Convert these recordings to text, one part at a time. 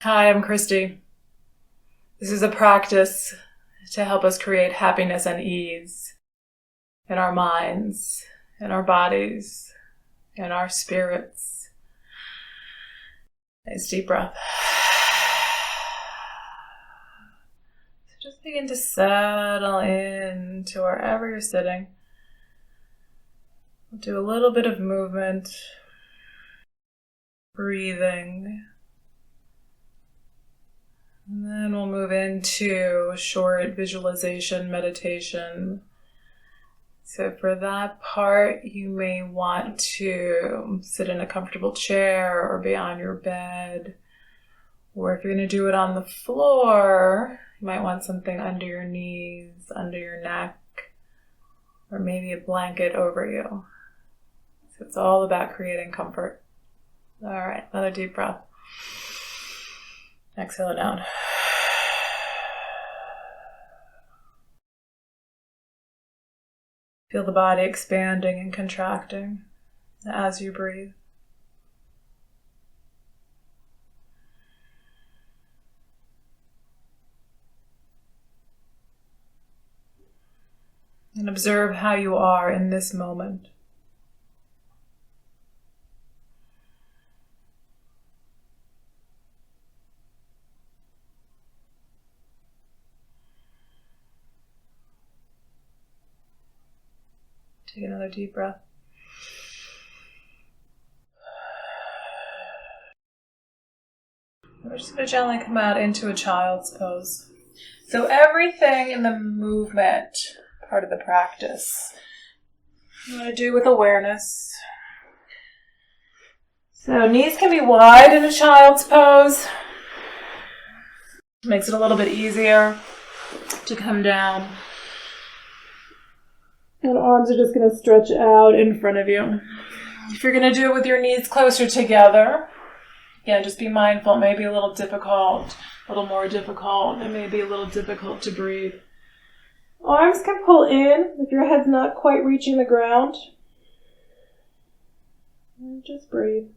Hi, I'm Christy. This is a practice to help us create happiness and ease in our minds, in our bodies, in our spirits. Nice deep breath. So just begin to settle into wherever you're sitting. We'll do a little bit of movement, breathing. And then we'll move into a short visualization meditation. So for that part, you may want to sit in a comfortable chair or be on your bed. Or if you're going to do it on the floor, you might want something under your knees, under your neck, or maybe a blanket over you. So it's all about creating comfort. All right, another deep breath. Exhale it down. Feel the body expanding and contracting as you breathe. And observe how you are in this moment. Take another deep breath. We're just going to gently come out into a child's pose. So everything in the movement part of the practice, you want to do with awareness. So knees can be wide in a child's pose. Makes it a little bit easier to come down. And arms are just going to stretch out in front of you. If you're going to do it with your knees closer together, again, just be mindful. It may be a little difficult, a little more difficult. It may be a little difficult to breathe. Arms can pull in if your head's not quite reaching the ground. And just breathe.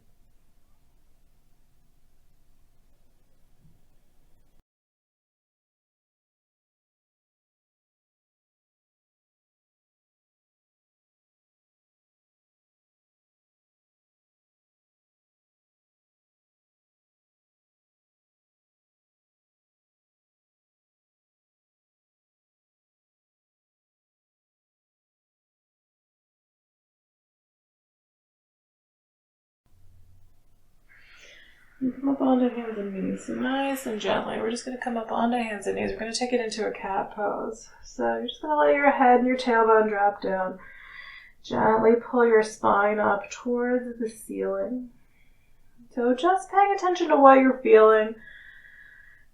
And come up onto hands and knees. So nice and gently. We're just going to come up onto hands and knees. We're going to take it into a cat pose. So you're just going to let your head and your tailbone drop down. Gently pull your spine up towards the ceiling. So just paying attention to what you're feeling.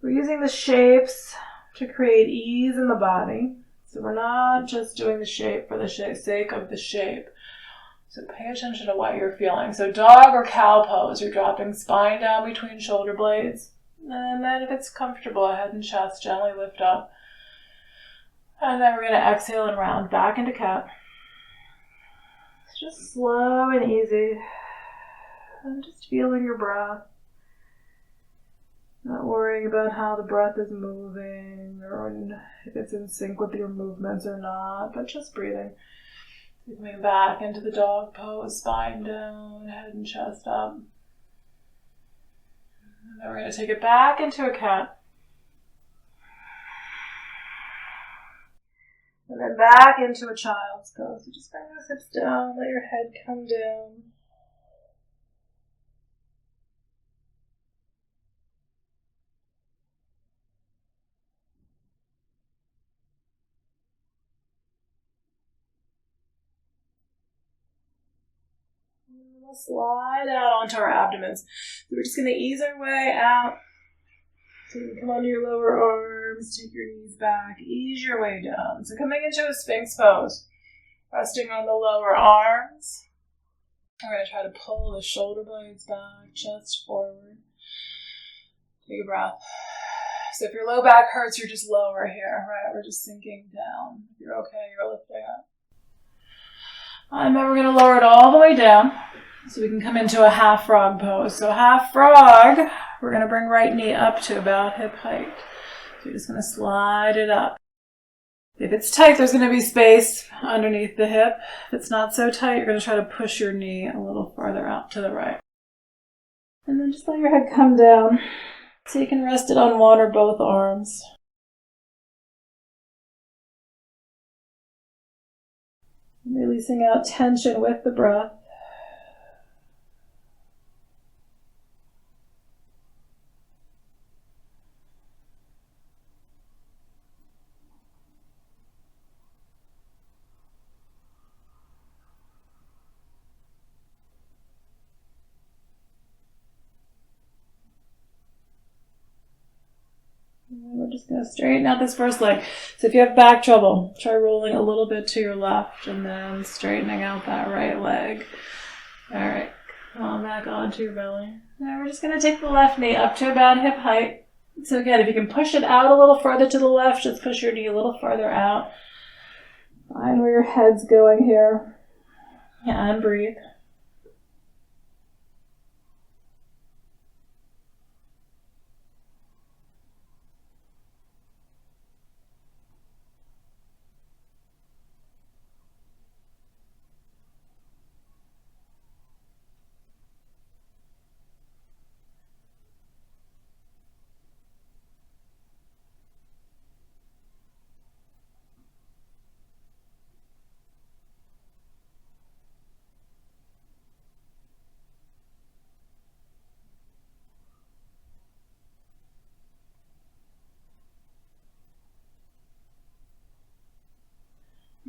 We're using the shapes to create ease in the body. So we're not just doing the shape for the sake of the shape. So pay attention to what you're feeling. So dog or cow pose, you're dropping spine down between shoulder blades. And then if it's comfortable, head and chest gently lift up. And then we're going to exhale and round back into cat. It's just slow and easy. And just feeling your breath. Not worrying about how the breath is moving or if it's in sync with your movements or not, but just breathing. Coming back into the dog pose, spine down, head and chest up. And then we're going to take it back into a cat. And then back into a child's pose. So just bring those hips down, let your head come down. And we'll slide out onto our abdomens. So we're just going to ease our way out. So you can come onto your lower arms, take your knees back, ease your way down. So coming into a Sphinx pose, resting on the lower arms. We're going to try to pull the shoulder blades back, chest forward. Take a breath. So if your low back hurts, you're just lower here, right? We're just sinking down. If you're okay, you're lifting up. And then we're going to lower it all the way down so we can come into a half frog pose. So half frog, We're going to bring right knee up to about hip height. So you're just going to slide it up. If it's tight, there's going to be space underneath the hip. If it's not so tight, you're going to try to push your knee a little farther out to the right. And then just let your head come down so you can rest it on one or both arms. Releasing out tension with the breath. We're just going to straighten out this first leg. So if you have back trouble, try rolling a little bit to your left and then straightening out that right leg. All right, come on back onto your belly. Now we're just going to take the left knee up to about hip height. So again, if you can push it out a little further to the left, just push your knee a little farther out. Find where your head's going here. And breathe.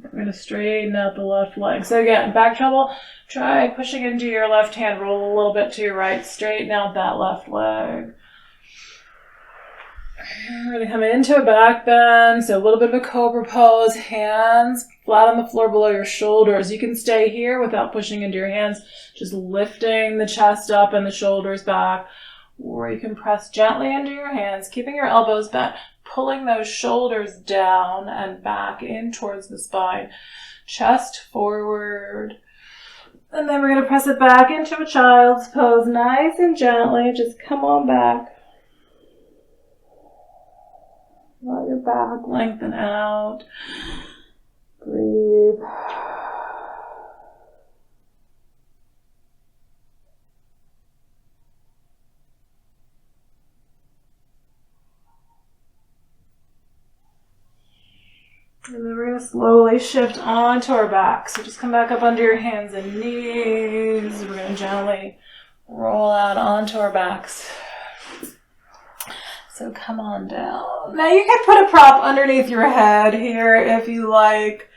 We're going to straighten out the left leg. So again, back trouble, try pushing into your left hand, roll a little bit to your right, straighten out that left leg. We're going to come into a back bend, so a little bit of a cobra pose, hands flat on the floor below your shoulders. You can stay here without pushing into your hands, just lifting the chest up and the shoulders back, or you can press gently into your hands, keeping your elbows bent, pulling those shoulders down and back in towards the spine, chest forward. And then we're going to press it back into a child's pose, nice and gently, just come on back. Let your back lengthen out. Breathe. And then we're going to slowly shift onto our back. So just come back up under your hands and knees. We're going to gently roll out onto our backs. So come on down. Now you can put a prop underneath your head here if you like.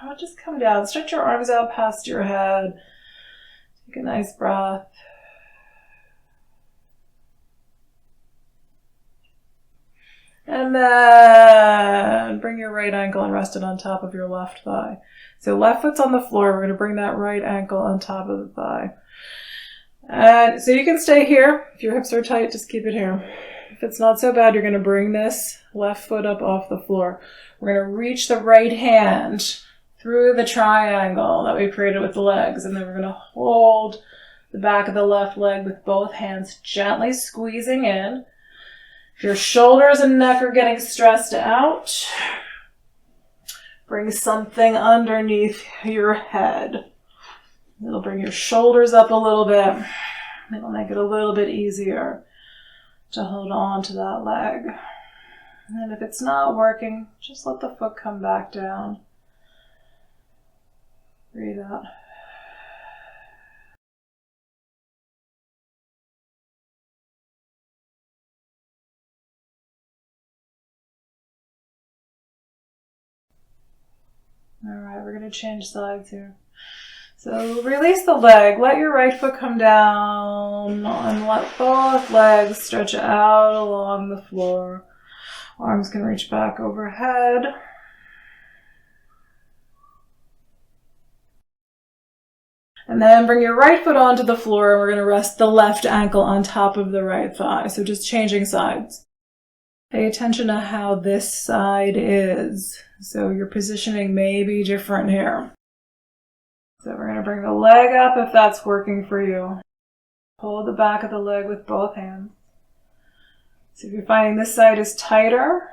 Or just come down. Stretch your arms out past your head. Take a nice breath. And then bring your right ankle and rest it on top of your left thigh. So left foot's on the floor. We're going to bring that right ankle on top of the thigh. And so you can stay here. If your hips are tight, just keep it here. If it's not so bad, you're going to bring this left foot up off the floor. We're going to reach the right hand through the triangle that we created with the legs. And then we're going to hold the back of the left leg with both hands, gently squeezing in. If your shoulders and neck are getting stressed out, bring something underneath your head. It'll bring your shoulders up a little bit. It'll make it a little bit easier to hold on to that leg. And if it's not working, just let the foot come back down. Breathe out. All right, we're going to change sides here. So release the leg, let your right foot come down, and let both legs stretch out along the floor. Arms can reach back overhead. And then bring your right foot onto the floor, and we're going to rest the left ankle on top of the right thigh. So just changing sides. Pay attention to how this side is. So your positioning may be different here. So we're going to bring the leg up if that's working for you. Hold the back of the leg with both hands. So if you're finding this side is tighter,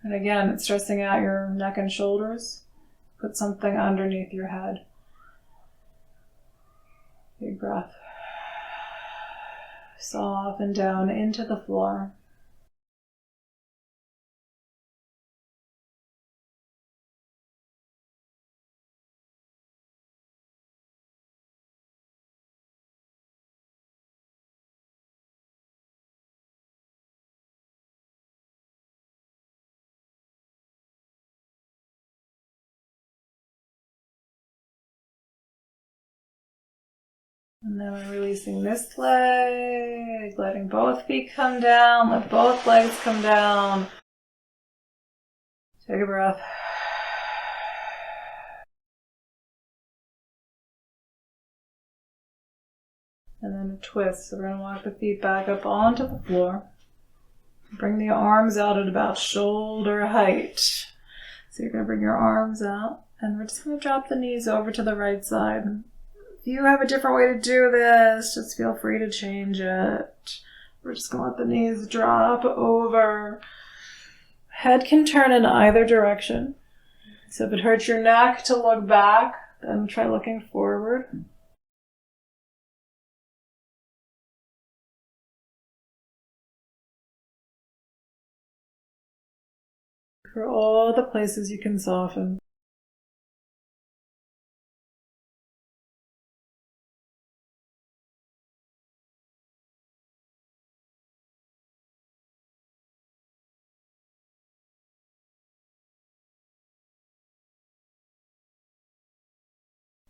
and again, it's stressing out your neck and shoulders, put something underneath your head. Big breath. Soften down into the floor. And then we're releasing this leg, letting both feet come down, let both legs come down. Take a breath. And then a twist. So we're going to walk the feet back up onto the floor. Bring the arms out at about shoulder height. So you're going to bring your arms out, and we're just going to drop the knees over to the right side. If you have a different way to do this, just feel free to change it. We're just going to let the knees drop over. Head can turn in either direction. So if it hurts your neck to look back, then try looking forward. For all the places you can soften.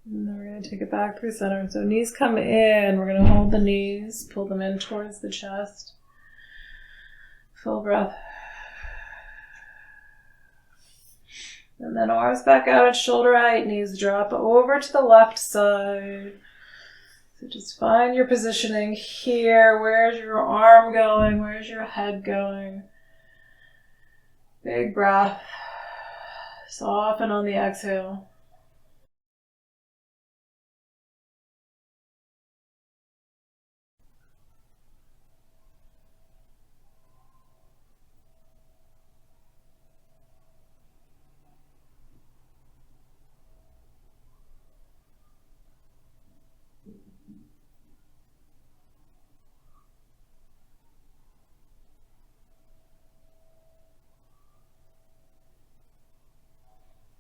And then we're going to take it back through center. So knees come in. We're going to hold the knees, pull them in towards the chest. Full breath. And then arms back out at shoulder height. Knees drop over to the left side. So just find your positioning here. Where's your arm going? Where's your head going? Big breath. Soften on the exhale.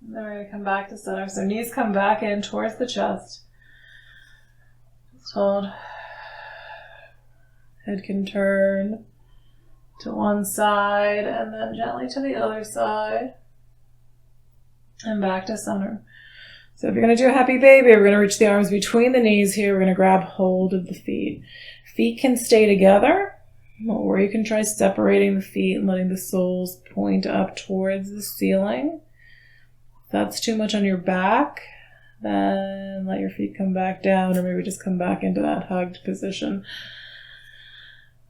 Then we're going to come back to center. So knees come back in towards the chest. Just hold. Head can turn to one side and then gently to the other side. And back to center. So if you're going to do a happy baby, we're going to reach the arms between the knees here. We're going to grab hold of the feet. Feet can stay together, or you can try separating the feet and letting the soles point up towards the ceiling. If that's too much on your back, then let your feet come back down, or maybe just come back into that hugged position.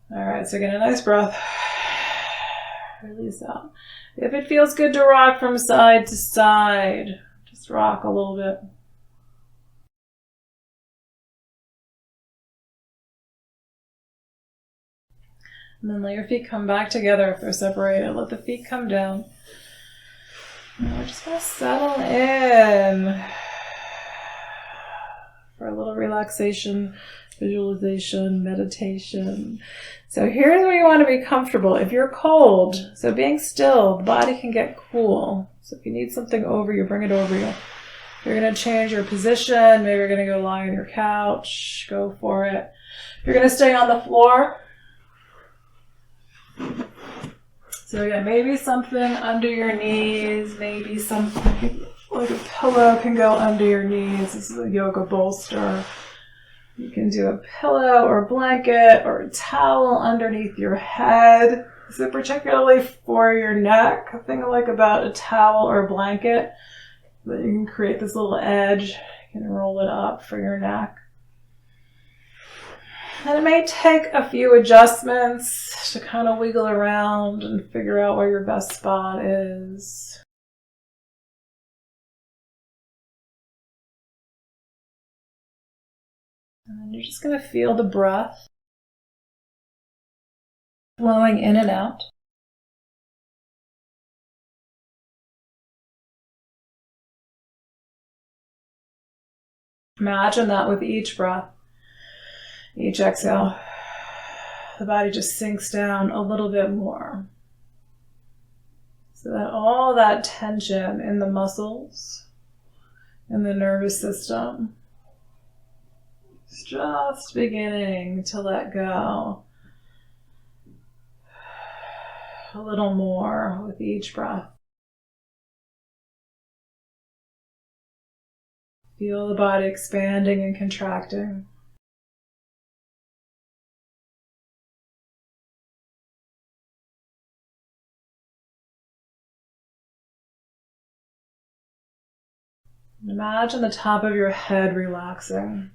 All right, so get a nice breath. Release out. If it feels good to rock from side to side, just rock a little bit. And then let your feet come back together if they're separated. Let the feet come down. And we're just going to settle in for a little relaxation, visualization, meditation. So here's where you want to be comfortable. If you're cold, so being still, the body can get cool. So if you need something over you, bring it over you. If you're going to change your position, maybe you're going to go lie on your couch, go for it. If you're going to stay on the floor, so again, maybe something under your knees, maybe something like a pillow can go under your knees. This is a yoga bolster. You can do a pillow or a blanket or a towel underneath your head. So particularly for your neck, think like about a towel or a blanket. That you can create this little edge. You can roll it up for your neck. And it may take a few adjustments to kind of wiggle around and figure out where your best spot is. And then you're just going to feel the breath flowing in and out. Imagine that with each breath, each exhale, the body just sinks down a little bit more. So that all that tension in the muscles, in the nervous system, is just beginning to let go a little more with each breath. Feel the body expanding and contracting. Imagine the top of your head relaxing.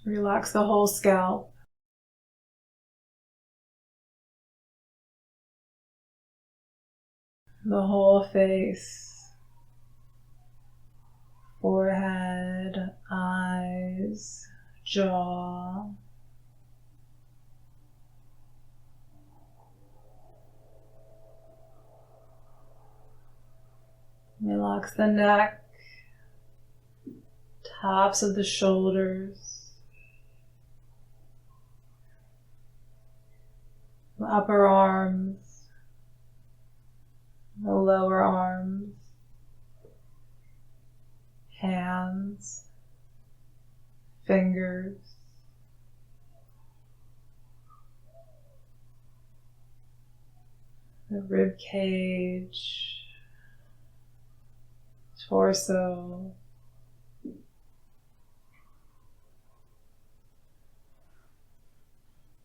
Relax the whole scalp. The whole face. Forehead, eyes, jaw. Relax the neck, tops of the shoulders, the upper arms, the lower arms, hands, fingers, the rib cage, torso,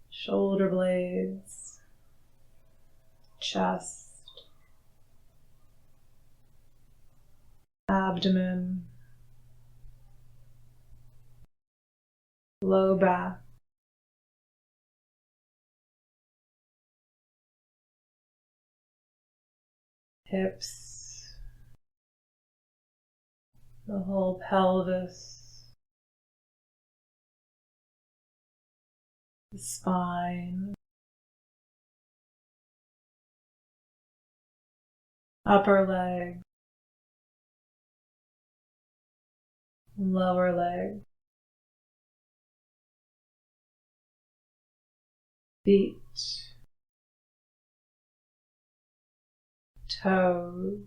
shoulder blades, chest, abdomen, low back, hips, the whole pelvis, the spine, upper leg, lower leg, feet, toes,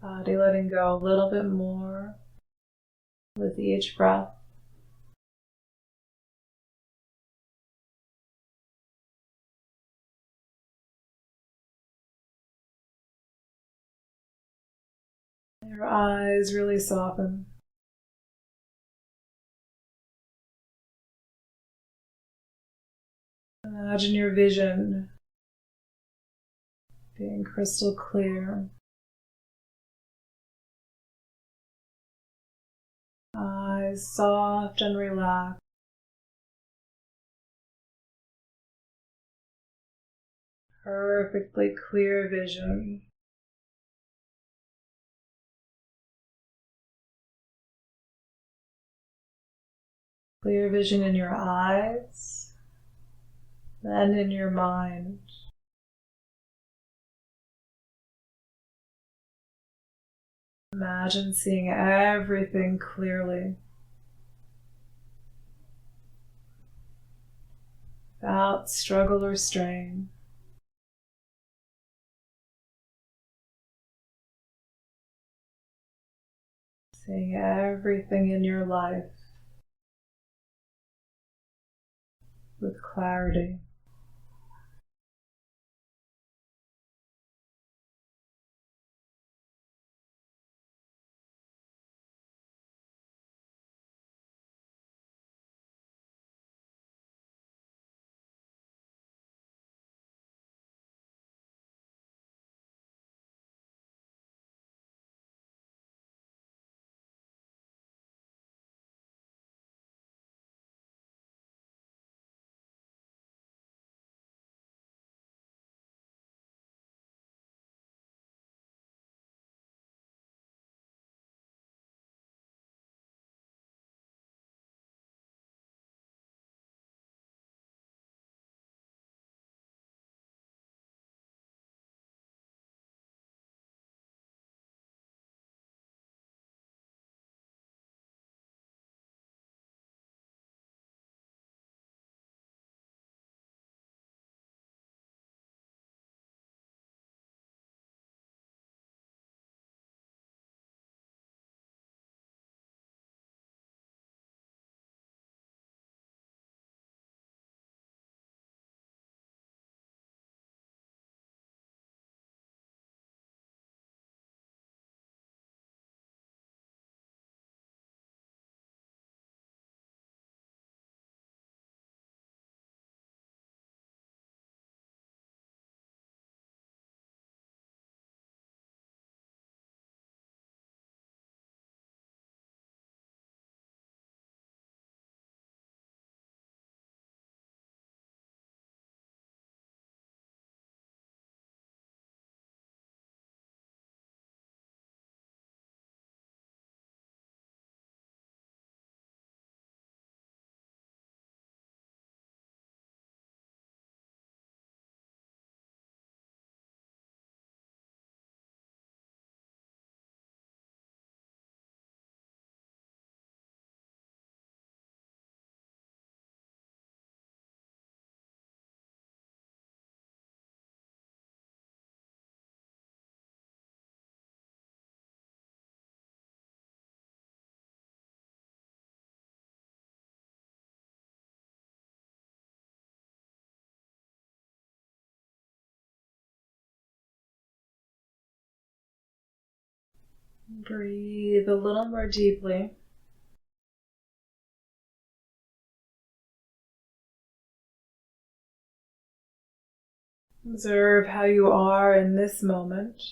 body letting go a little bit more with each breath. Your eyes really soften. Imagine your vision being crystal clear. Eyes soft and relaxed. Perfectly clear vision. Clear vision in your eyes and in your mind. Imagine seeing everything clearly, without struggle or strain. Seeing everything in your life with clarity. Breathe a little more deeply. Observe how you are in this moment.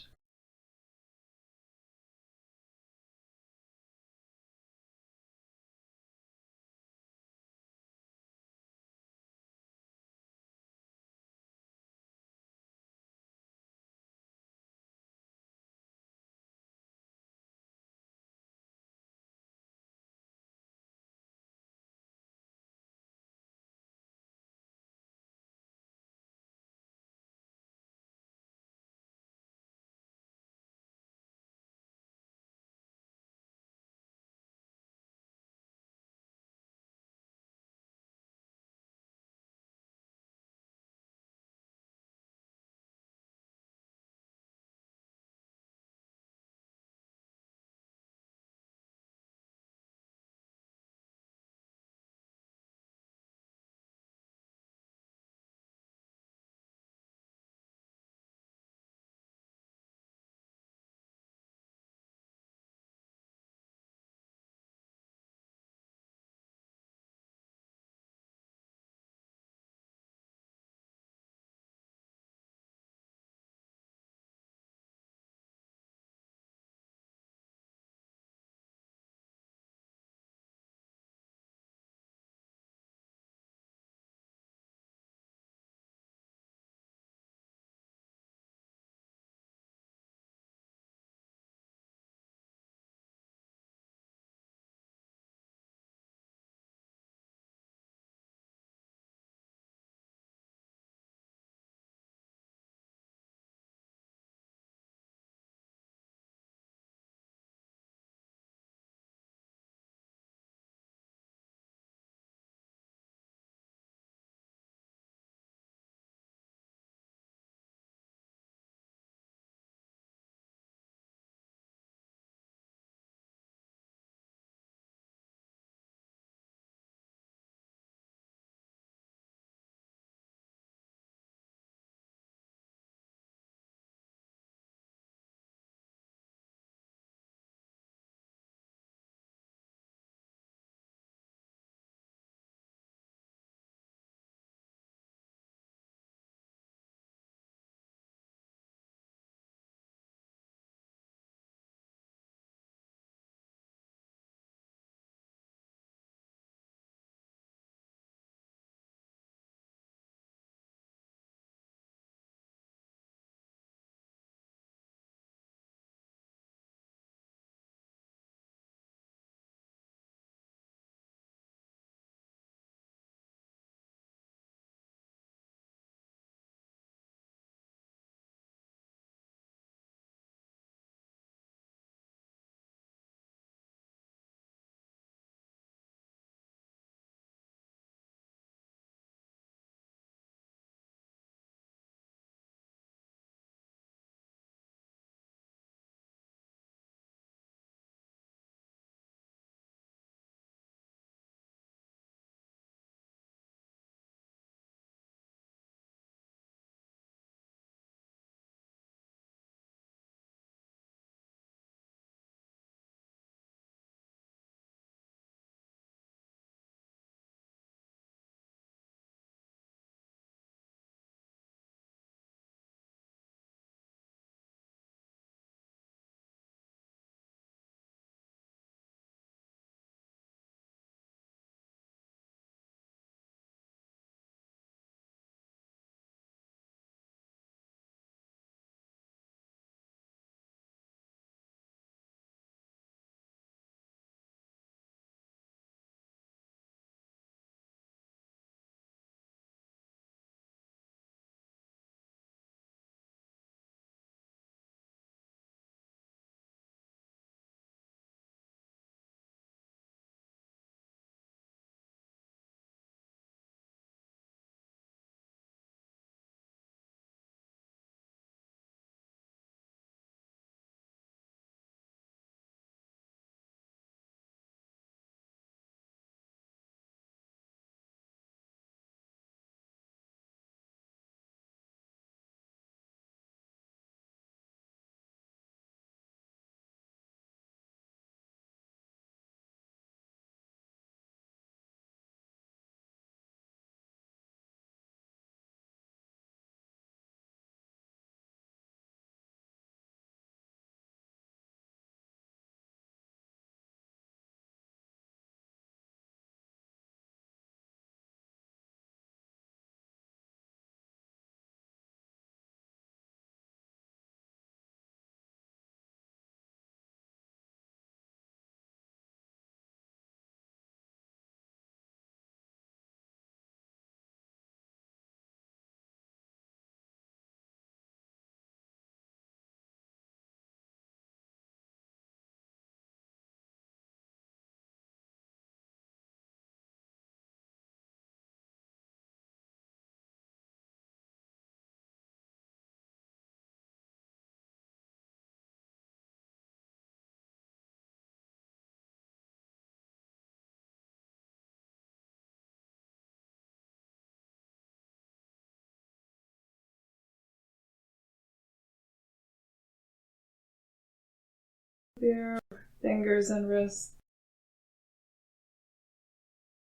your fingers and wrists.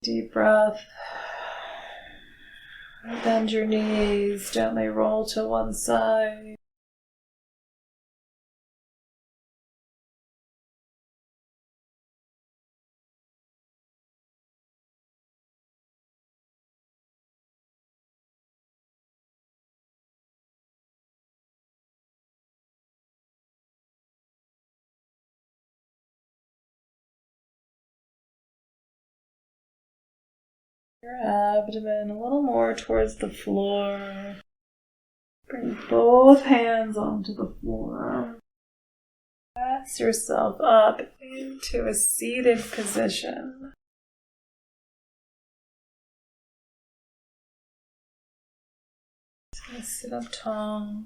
Deep breath. Bend your knees, gently roll to one side. Your abdomen a little more towards the floor. Bring both hands onto the floor. Press yourself up into a seated position. Just gonna sit up tall.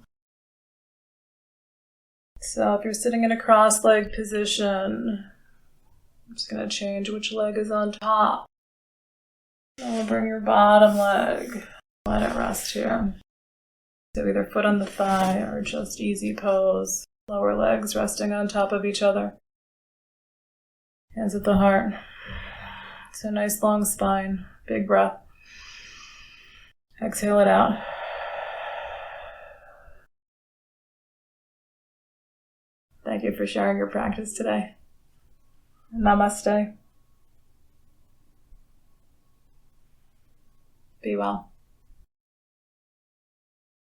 So if you're sitting in a cross-legged position, I'm just gonna change which leg is on top. And we'll bring your bottom leg. Let it rest here. So either foot on the thigh or just easy pose. Lower legs resting on top of each other. Hands at the heart. So nice long spine. Big breath. Exhale it out. Thank you for sharing your practice today. Namaste. Be well.